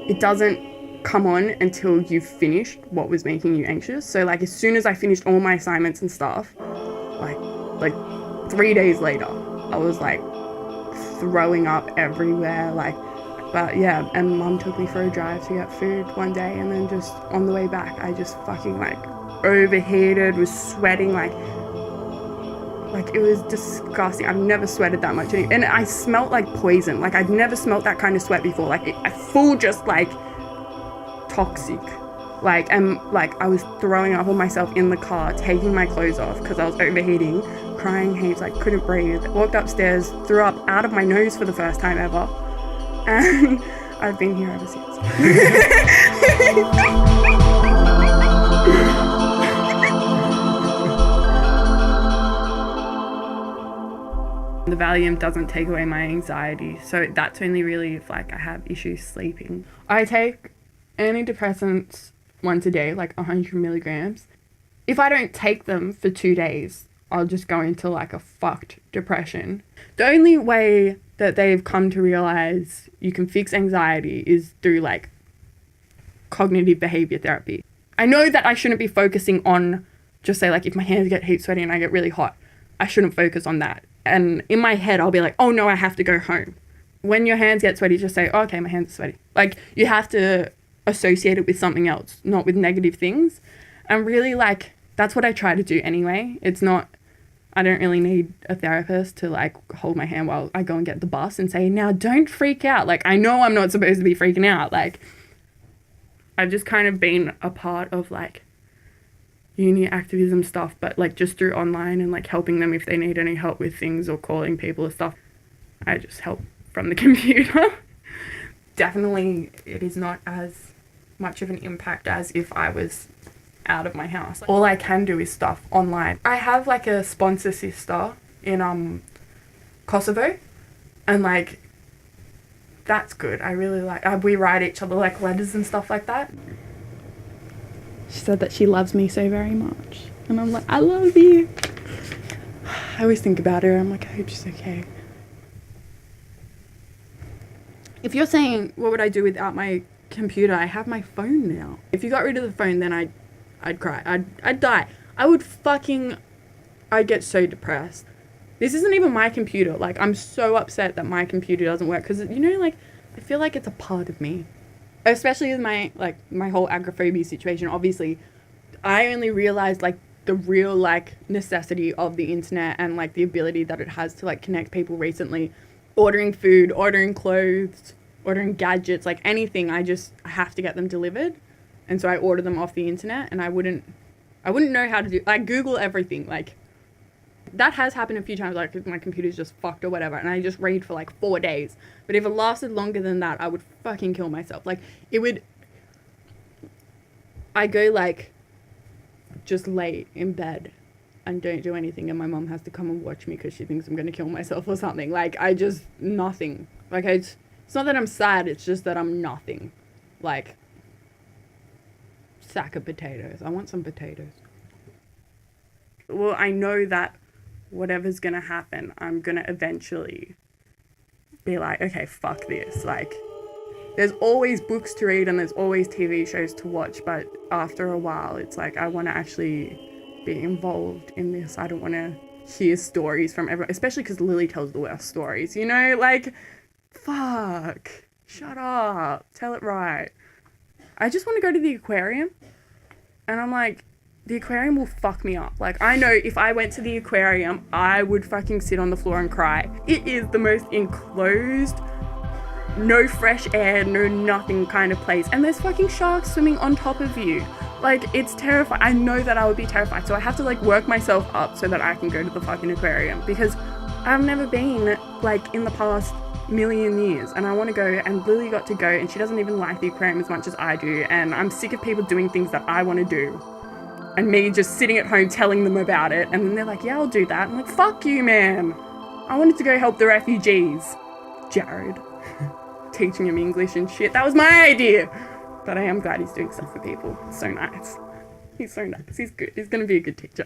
it doesn't come on until you've finished what was making you anxious. So like as soon as I finished all my assignments and stuff, like 3 days later, I was like throwing up everywhere, like. But yeah, and Mum took me for a drive to get food one day, and then just on the way back I just fucking like overheated, was sweating like it was disgusting. I've never sweated that much, and I smelt like poison. Like I'd never smelt that kind of sweat before, like a full just like toxic, like, and like I was throwing up on myself in the car, taking my clothes off because I was overheating, crying heaps, like couldn't breathe, walked upstairs, threw up out of my nose for the first time ever. And I've been here ever since. The Valium doesn't take away my anxiety, so that's only really if like I have issues sleeping. I take antidepressants once a day, like 100 milligrams. If I don't take them for 2 days, I'll just go into like a fucked depression. The only way that they've come to realize you can fix anxiety is through like cognitive behavior therapy. I know that I shouldn't be focusing on, just say like if my hands get heat sweaty and I get really hot, I shouldn't focus on that. And in my head, I'll be like, oh no, I have to go home. When your hands get sweaty, just say, oh, okay, my hands are sweaty. Like you have to associate it with something else, not with negative things. And really like, that's what I try to do anyway. It's not, I don't really need a therapist to like hold my hand while I go and get the bus and say, now don't freak out. Like, I know I'm not supposed to be freaking out. Like, I've just kind of been a part of like uni activism stuff, but like just through online and like helping them if they need any help with things or calling people or stuff. I just help from the computer. Definitely it is not as much of an impact as if I was out of my house. All I can do is stuff online. I have like a sponsor sister in Kosovo, and like that's good. I really like, we write each other like letters and stuff like that. She said that she loves me so very much, and I'm like, I love you. I always think about her. I'm like, I hope she's okay. If you're saying what would I do without my computer, I have my phone now. If you got rid of the phone, then I'd cry. I'd die. I'd get so depressed. This isn't even my computer. Like, I'm so upset that my computer doesn't work because, you know, like, I feel like it's a part of me. Especially with my whole agoraphobia situation. Obviously, I only realized, like, the real, like, necessity of the internet and, like, the ability that it has to, like, connect people recently. Ordering food, ordering clothes, ordering gadgets, like, anything. I have to get them delivered. And so I order them off the internet, and I wouldn't know how to do, like, Google everything. Like, that has happened a few times, like, my computer's just fucked or whatever, and I just read for, like, 4 days. But if it lasted longer than that, I would fucking kill myself. Like, I go, like, just lay in bed and don't do anything, and my mom has to come and watch me because she thinks I'm going to kill myself or something. Like, nothing. Like, it's not that I'm sad, it's just that I'm nothing. Like, sack of potatoes. I want some potatoes. Well, I know that whatever's gonna happen, I'm gonna eventually be like, okay, fuck this. Like, there's always books to read and there's always TV shows to watch, but after a while, it's like, I want to actually be involved in this. I don't want to hear stories from everyone, especially because Lily tells the worst stories, you know? Like, fuck. Shut up. Tell it right. I just want to go to the aquarium, and I'm like, the aquarium will fuck me up. Like, I know if I went to the aquarium, I would fucking sit on the floor and cry. It is the most enclosed, no fresh air, no nothing kind of place. And there's fucking sharks swimming on top of you. Like, it's terrifying. I know that I would be terrified. So I have to, like, work myself up so that I can go to the fucking aquarium. Because I've never been, like, in the past million years. And I want to go, and Lily got to go, and she doesn't even like the aquarium as much as I do. And I'm sick of people doing things that I want to do, and me just sitting at home telling them about it, and then they're like, yeah, I'll do that. I'm like, fuck you, man. I wanted to go help the refugees. Jared. Teaching him English and shit. That was my idea. But I am glad he's doing stuff for people. It's so nice. He's so nice. He's good. He's going to be a good teacher.